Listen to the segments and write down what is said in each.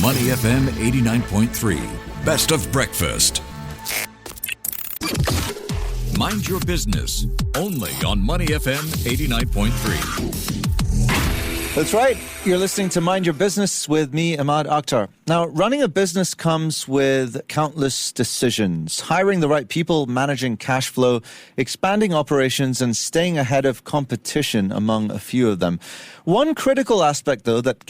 Money FM 89.3. Best of breakfast. Mind your business. Only on Money FM 89.3. That's right. You're listening to Mind Your Business with me, Ahmad Akhtar. Now, running a business comes with countless decisions. Hiring the right people, managing cash flow, expanding operations, and staying ahead of competition among a few of them. One critical aspect, though, that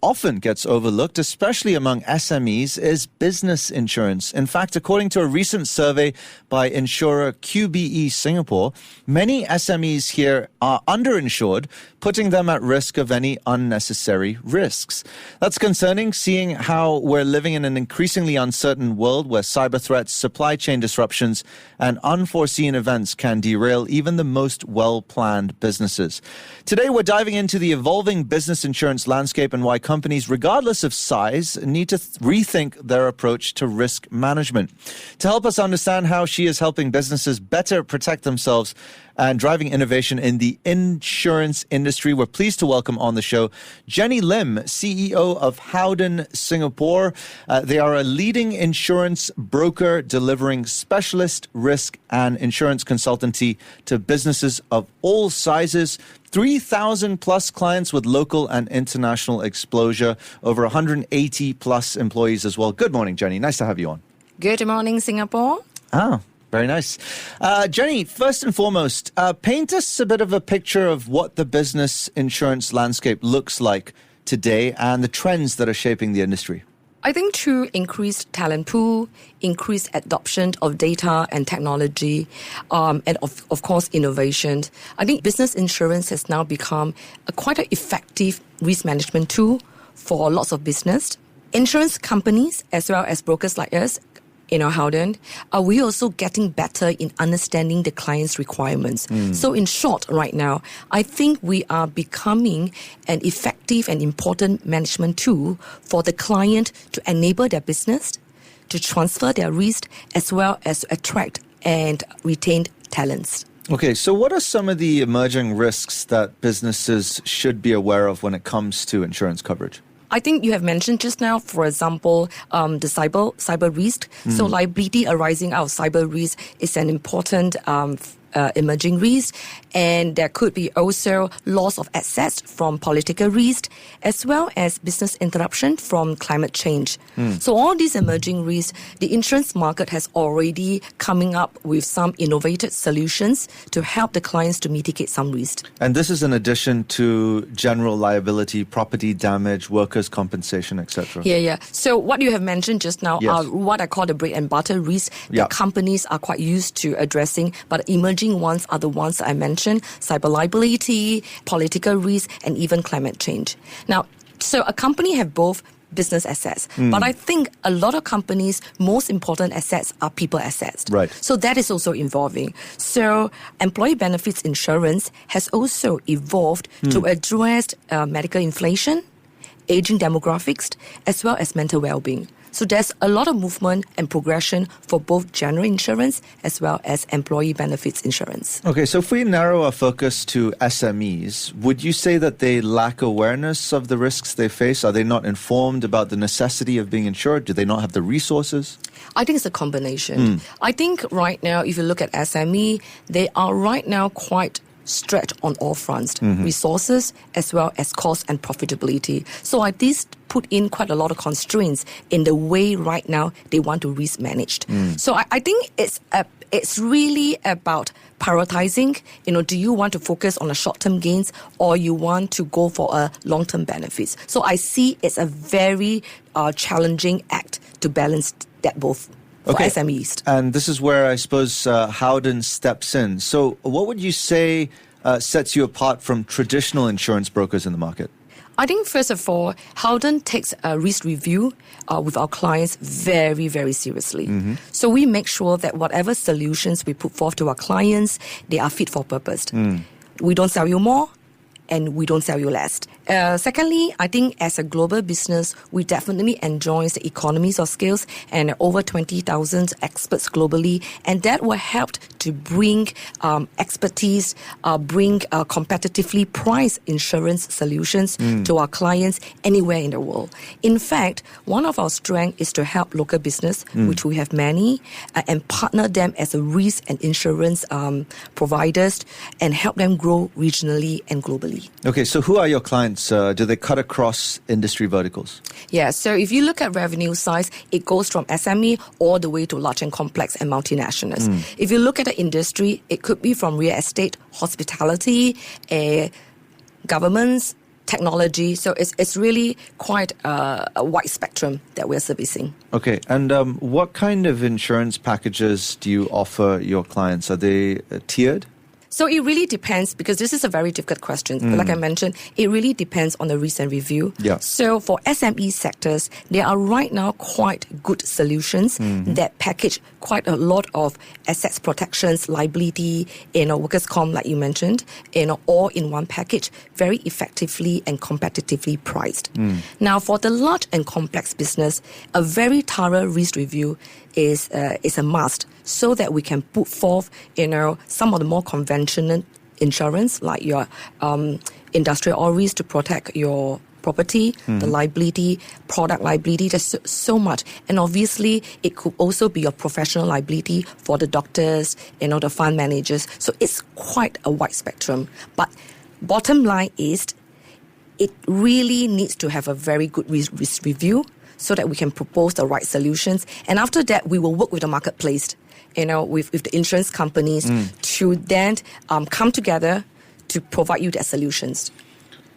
often gets overlooked, especially among SMEs, is business insurance. In fact, according to a recent survey by insurer QBE Singapore, many SMEs here are underinsured, putting them at risk of any unnecessary risks. That's concerning, seeing how we're living in an increasingly uncertain world where cyber threats, supply chain disruptions, and unforeseen events can derail even the most well-planned businesses. Today, we're diving into the evolving business insurance landscape and why companies, regardless of size, need to rethink their approach to risk management. To help us understand how she is helping businesses better protect themselves and driving innovation in the insurance industry, we're pleased to welcome on the show Jenny Lim, CEO of Howden Singapore. They are a leading insurance broker delivering specialist risk and insurance consultancy to businesses of all sizes. 3,000 plus clients with local and international exposure, over 180 plus employees as well. Good morning, Jenny. Nice to have you on. Good morning, Singapore. Very nice. Jenny, first and foremost, paint us a bit of a picture of what the business insurance landscape looks like today and the trends that are shaping the industry. I think through increased talent pool, increased adoption of data and technology, and of course innovation, I think business insurance has now become quite an effective risk management tool for lots of business. Insurance companies as well as brokers like us, Howden, we also getting better in understanding the client's requirements. So in short, right now, I think we are becoming an effective and important management tool for the client to enable their business, to transfer their risk, as well as attract and retain talents. Okay, so what are some of the emerging risks that businesses should be aware of when it comes to insurance coverage? I think you have mentioned just now, for example, the cyber risk. So liability arising out of cyber risk is an important emerging risk. And there could be also loss of assets from political risk, as well as business interruption from climate change. So all these emerging risks, the insurance market has already coming up with some innovative solutions to help the clients to mitigate some risk. And this is in addition to general liability, property damage, workers' compensation, etc. Yeah. So what you have mentioned just now are what I call the bread and butter risk that companies are quite used to addressing, but emerging ones are the ones I mentioned: cyber liability, political risk, and even climate change. Now, so a company have both business assets, but I think a lot of companies' most important assets are people assets. Right. So that is also evolving. So employee benefits insurance has also evolved to address medical inflation, aging demographics, as well as mental well-being. So there's a lot of movement and progression for both general insurance as well as employee benefits insurance. Okay, so if we narrow our focus to SMEs, would you say that they lack awareness of the risks they face? Are they not informed about the necessity of being insured? Do they not have the resources? I think it's a combination. I think right now, if you look at SME, they are right now quite stretched on all fronts, resources as well as cost and profitability. So this put in quite a lot of constraints in the way right now they want to risk managed. So I think it's really about prioritizing. Do you want to focus on the short-term gains or you want to go for a long-term benefits? So I see it's a very challenging act to balance that both. For SMEs. And this is where I suppose Howden steps in. So what would you say sets you apart from traditional insurance brokers in the market? I think, first of all, Howden takes a risk review with our clients very, very seriously. So we make sure that whatever solutions we put forth to our clients, they are fit for purpose. We don't sell you more and we don't sell you less. Secondly, I think as a global business, we definitely enjoy the economies of scales and over 20,000 experts globally, and that will help to bring expertise, bring competitively priced insurance solutions to our clients anywhere in the world. In fact, one of our strengths is to help local business, which we have many, and partner them as a risk and insurance providers and help them grow regionally and globally. Okay, so who are your clients? Do they cut across industry verticals? Yeah, so if you look at revenue size, it goes from SME all the way to large and complex and multinationals. If you look at the industry, it could be from real estate, hospitality, governments, technology. So it's really quite a wide spectrum that we're servicing. Okay, and what kind of insurance packages do you offer your clients? Are they tiered? So it really depends, because this is a very difficult question. But like I mentioned, it really depends on the recent review. Yeah. So for SME sectors, there are right now quite good solutions that package quite a lot of assets protections, liability, workers' comp, like you mentioned, all in one package, very effectively and competitively priced. Now, for the large and complex business, a very thorough risk review is a must, so that we can put forth, some of the more conventional insurance, like your industrial or risk to protect your property, the liability, product liability. There's so much. And obviously, it could also be your professional liability for the doctors, the fund managers. So it's quite a wide spectrum. But bottom line is, it really needs to have a very good risk review, so that we can propose the right solutions. And after that, we will work with the marketplace, with the insurance companies to then come together to provide you their solutions.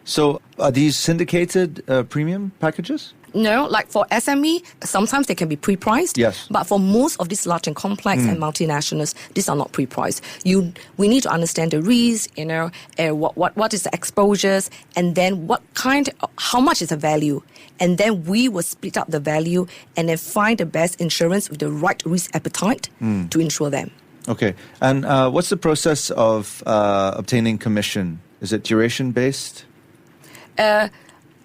So are these syndicated premium packages? No, like for SME, sometimes they can be pre-priced. Yes. But for most of these large and complex and multinationals, these are not pre-priced. We need to understand the risk, what is the exposures, and then how much is the value. And then we will split up the value and then find the best insurance with the right risk appetite to insure them. Okay. And what's the process of obtaining commission? Is it duration-based?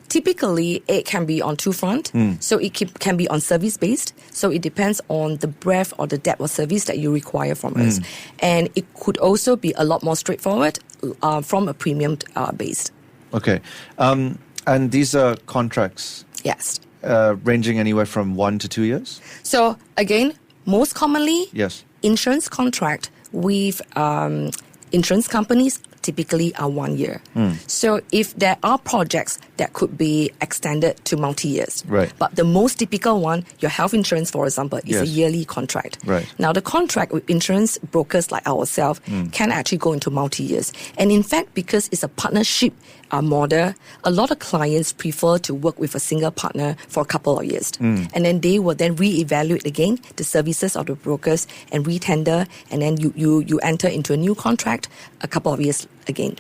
Typically, it can be on two fronts. So it can be on service-based. So it depends on the breadth or the depth of service that you require from us. And it could also be a lot more straightforward from a premium-based. Okay. And these are contracts? Yes. Ranging anywhere from 1 to 2 years? So again, most commonly, yes, insurance contract with insurance companies typically are 1 year. So if there are projects that could be extended to multi-years. Right. But the most typical one, your health insurance, for example, is a Yes. yearly contract. Right. Now, the contract with insurance brokers like ourselves can actually go into multi-years. And in fact, because it's a partnership model, a lot of clients prefer to work with a single partner for a couple of years. And then they will then reevaluate again the services of the brokers and retender, and then you enter into a new contract a couple of years again.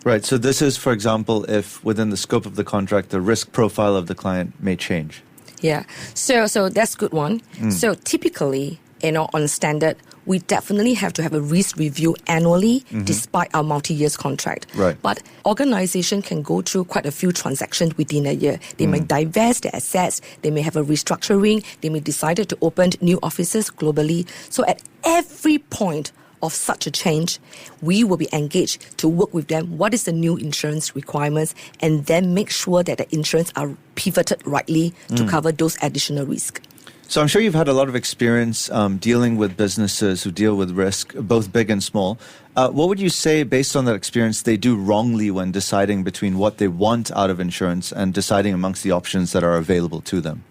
Right. So this is, for example, if within the scope of the contract, the risk profile of the client may change. Yeah. So that's a good one. So typically, on standard, we definitely have to have a risk review annually despite our multi-years contract. Right. But organization can go through quite a few transactions within a year. They may divest their assets, they may have a restructuring, they may decide to open new offices globally. So at every point of such a change, we will be engaged to work with them. What is the new insurance requirements? And then make sure that the insurance are pivoted rightly to cover those additional risks. So I'm sure you've had a lot of experience dealing with businesses who deal with risk, both big and small. What would you say, based on that experience, they do wrongly when deciding between what they want out of insurance and deciding amongst the options that are available to them?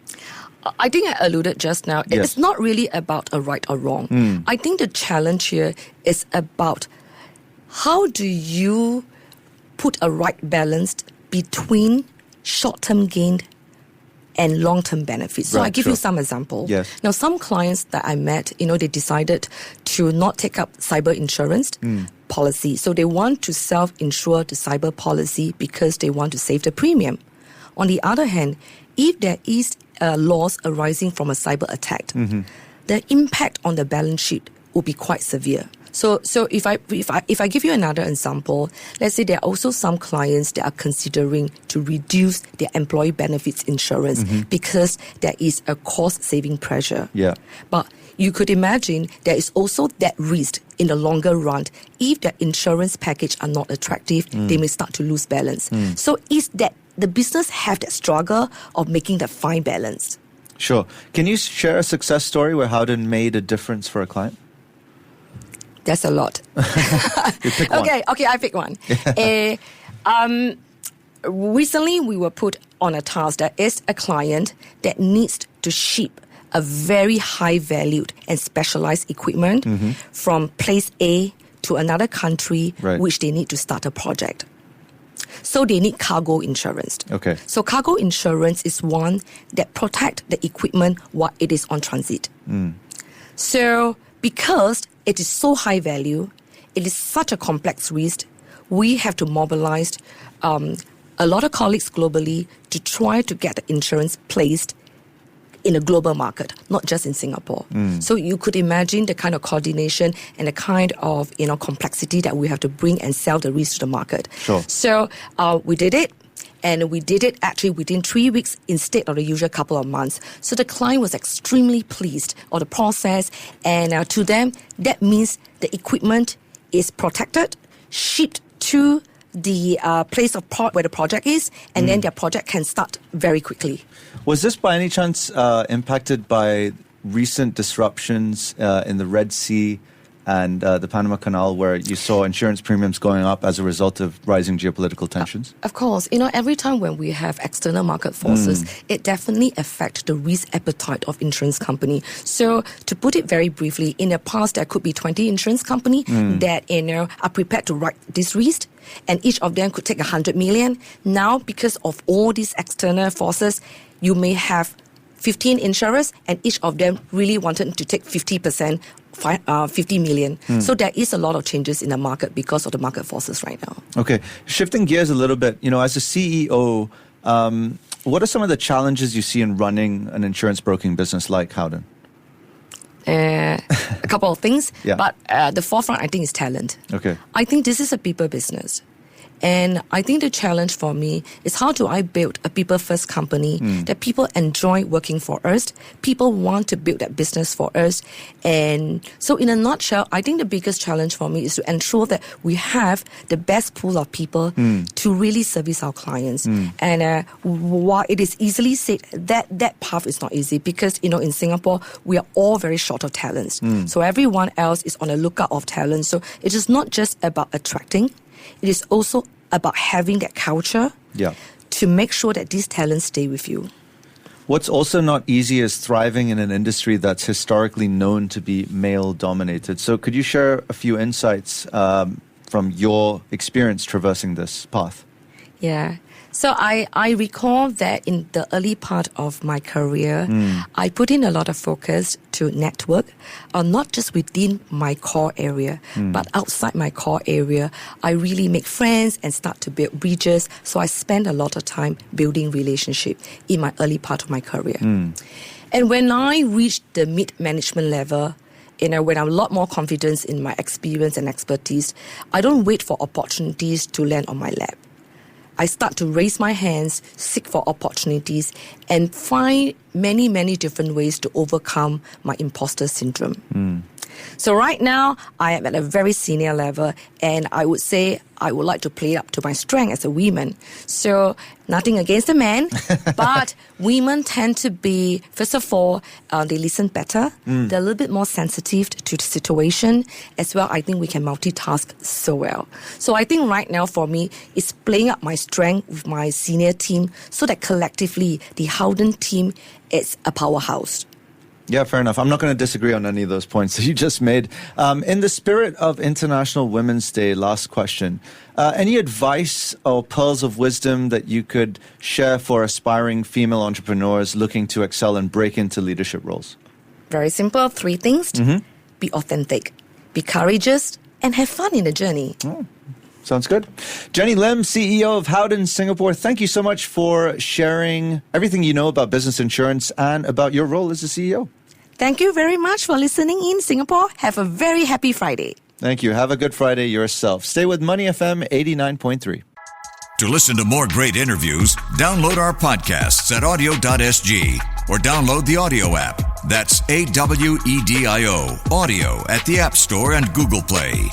I think I alluded just now, Yes. it's not really about a right or wrong. I think the challenge here is about how do you put a right balance between short-term gain and long-term benefits. So Right, I give sure. you some example. Yes. Now, some clients that I met, they decided to not take up cyber insurance policy. So they want to self-insure the cyber policy because they want to save the premium. On the other hand, if there is a loss arising from a cyber attack, the impact on the balance sheet will be quite severe. So if I give you another example, let's say there are also some clients that are considering to reduce their employee benefits insurance because there is a cost saving pressure. Yeah. But you could imagine there is also that risk in the longer run. If the insurance package are not attractive, they may start to lose balance. So is that the business have that struggle of making the fine balance? Sure. Can you share a success story where Howden made a difference for a client? That's a lot. You pick one. Okay, I pick one. Recently, we were put on a task that is a client that needs to ship a very high valued and specialized equipment from place A to another country, Right. which they need to start a project. So they need cargo insurance. Okay. So cargo insurance is one that protect the equipment while it is on transit. So because it is so high value, it is such a complex risk, we have to mobilize a lot of colleagues globally to try to get the insurance placed in a global market, not just in Singapore. So you could imagine the kind of coordination and the kind of complexity that we have to bring and sell the risk to the market. Sure. So we did it. And we did it actually within 3 weeks instead of the usual couple of months. So the client was extremely pleased with the process. And to them, that means the equipment is protected, shipped to the place of where the project is, and then their project can start very quickly. Was this by any chance impacted by recent disruptions in the Red Sea and the Panama Canal, where you saw insurance premiums going up as a result of rising geopolitical tensions? Of course. Every time when we have external market forces, it definitely affects the risk appetite of insurance company. So to put it very briefly, in the past, there could be 20 insurance company that are prepared to write this risk, and each of them could take 100 million. Now, because of all these external forces, you may have 15 insurers, and each of them really wanted to take 50%, 50 million. So there is a lot of changes in the market because of the market forces right now. Okay, shifting gears a little bit, as a CEO, what are some of the challenges you see in running an insurance broking business like Howden? A couple of things, Yeah. but the forefront, I think, is talent. Okay. I think this is a people business. And I think the challenge for me is how do I build a people-first company that people enjoy working for us, people want to build that business for us. And so in a nutshell, I think the biggest challenge for me is to ensure that we have the best pool of people to really service our clients. And while it is easily said, that path is not easy because, in Singapore, we are all very short of talents. So everyone else is on the lookout of talent. So it is not just about attracting, it is also about having that culture to make sure that these talents stay with you. What's also not easy is thriving in an industry that's historically known to be male-dominated. So could you share a few insights from your experience traversing this path? Yeah. So I recall that in the early part of my career, I put in a lot of focus to network, not just within my core area, but outside my core area. I really make friends and start to build bridges. So I spend a lot of time building relationship in my early part of my career. And when I reached the mid-management level, when I have a lot more confidence in my experience and expertise, I don't wait for opportunities to land on my lap. I start to raise my hands, seek for opportunities, and find many, many different ways to overcome my imposter syndrome. So right now, I am at a very senior level, and I would say I would like to play up to my strength as a woman. So nothing against the men, but women tend to be, first of all, they listen better. They're a little bit more sensitive to the situation. As well, I think we can multitask so well. So I think right now for me, it's playing up my strength with my senior team so that collectively, the Howden team is a powerhouse. Yeah, fair enough. I'm not going to disagree on any of those points that you just made. In the spirit of International Women's Day, last question. Any advice or pearls of wisdom that you could share for aspiring female entrepreneurs looking to excel and break into leadership roles? Very simple, 3 things. Be authentic, be courageous, and have fun in the journey. Sounds good. Jenny Lim, CEO of Howden Singapore, thank you so much for sharing everything you know about business insurance and about your role as a CEO. Thank you very much for listening in Singapore. Have a very happy Friday. Thank you. Have a good Friday yourself. Stay with Money FM 89.3. To listen to more great interviews, download our podcasts at audio.sg or download the audio app. That's AWEDIO, audio at the App Store and Google Play.